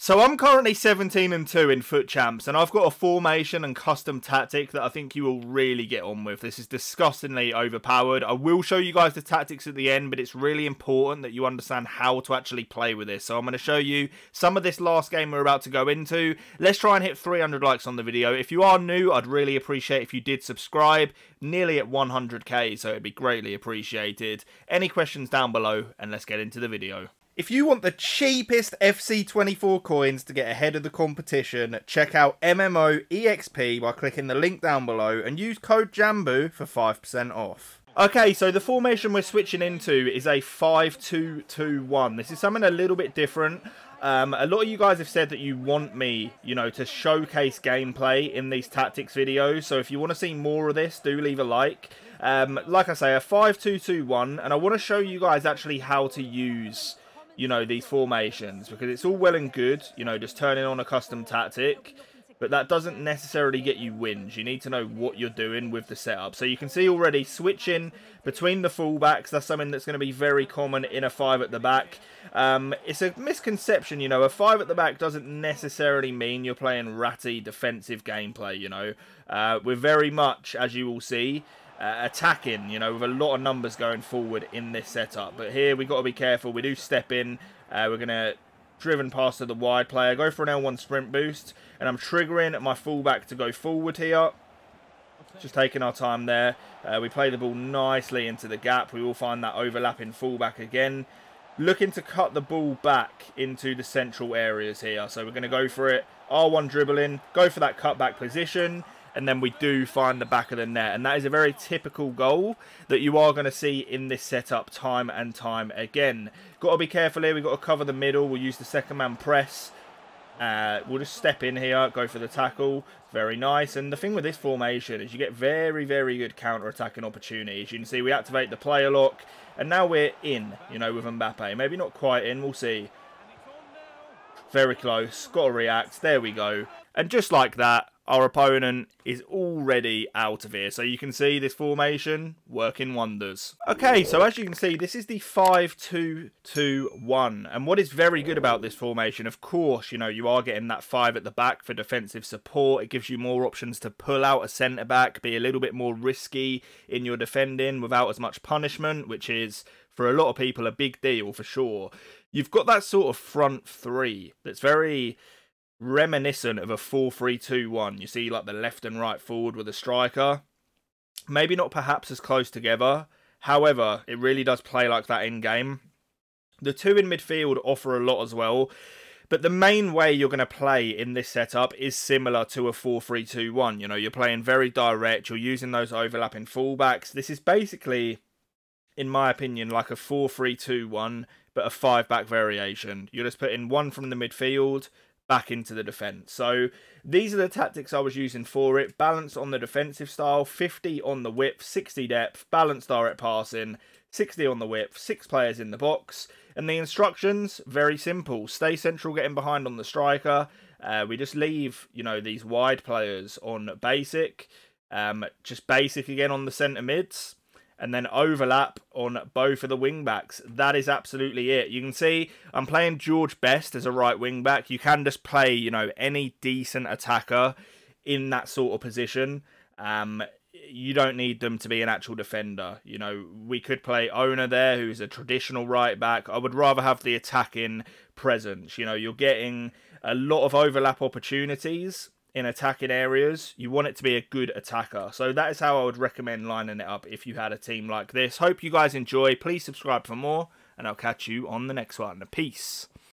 So I'm currently 17-2 in Foot Champs, and I've got a formation and custom tactic that I think you will really get on with. This is disgustingly overpowered. I will show you guys the tactics at the end, but it's really important that you understand how to actually play with this. So I'm going to show you some of this last game we're about to go into. Let's try and hit 300 likes on the video. If you are new, I'd really appreciate if you did subscribe. Nearly at 100k, so it'd be greatly appreciated. Any questions down below, and let's get into the video. If you want the cheapest FC24 coins to get ahead of the competition, check out MMOEXP by clicking the link down below and use code JambooUK for 5% off. Okay, so the formation we're switching into is a 5-2-2-1. This is something a little bit different. A lot of you guys have said that you want me, to showcase gameplay in these tactics videos. So if you want to see more of this, do leave a like. Like I say, a 5-2-2-1, and I want to show you guys actually how to use these formations, because it's all well and good, just turning on a custom tactic, but that doesn't necessarily get you wins. You need to know what you're doing with the setup. So you can see already switching between the fullbacks. That's something that's going to be very common in a 5 at the back. It's a misconception, a 5 at the back doesn't necessarily mean you're playing ratty defensive gameplay. We're very much, as you will see, attacking, with a lot of numbers going forward in this setup. But here we've got to be careful. We do step in. We're going to driven past to the wide player, go for an L1 sprint boost, and I'm triggering my fullback to go forward here. Just taking our time there. We play the ball nicely into the gap. We will find that overlapping fullback again. Looking to cut the ball back into the central areas here. So we're going to go for it. R1 dribbling, go for that cutback position, and then we do find the back of the net. And that is a very typical goal that you are going to see in this setup time and time again. Got to be careful here. We've got to cover the middle. We'll use the second man press. We'll just step in here, go for the tackle. Very nice. And the thing with this formation is you get very, very good counter-attacking opportunities. You can see we activate the player lock. And now we're in, with Mbappe. Maybe not quite in. We'll see. Very close. Got to react. There we go. And just like that, our opponent is already out of here. So you can see this formation working wonders. Okay, so as you can see, this is the 5-2-2-1. And what is very good about this formation, of course, you are getting that 5 at the back for defensive support. It gives you more options to pull out a centre-back, be a little bit more risky in your defending without as much punishment, which is, for a lot of people, a big deal for sure. You've got that sort of front three that's very reminiscent of a 4-3-2-1. You see like the left and right forward with a striker. Maybe not perhaps as close together. However, it really does play like that in game. The two in midfield offer a lot as well. But the main way you're going to play in this setup is similar to a 4-3-2-1. You're playing very direct. You're using those overlapping fullbacks. This is basically, in my opinion, like a 4-3-2-1, but a 5-back variation. You're just putting one from the midfield back into the defence. So these are the tactics I was using for it. Balance on the defensive style, 50 on the width, 60 depth, balanced direct passing, 60 on the width, 6 players in the box. And the instructions, very simple. Stay central, getting behind on the striker. We just leave, these wide players on basic. Just basic again on the centre mids. And then overlap on both of the wing-backs. That is absolutely it. You can see I'm playing George Best as a right wing-back. You can just play, any decent attacker in that sort of position. You don't need them to be an actual defender. We could play Owner there, who's a traditional right-back. I would rather have the attacking presence. You're getting a lot of overlap opportunities in attacking areas. You want it to be a good attacker. So that is how I would recommend lining it up if you had a team like this. Hope you guys enjoy. Please subscribe for more, and I'll catch you on the next one. Peace.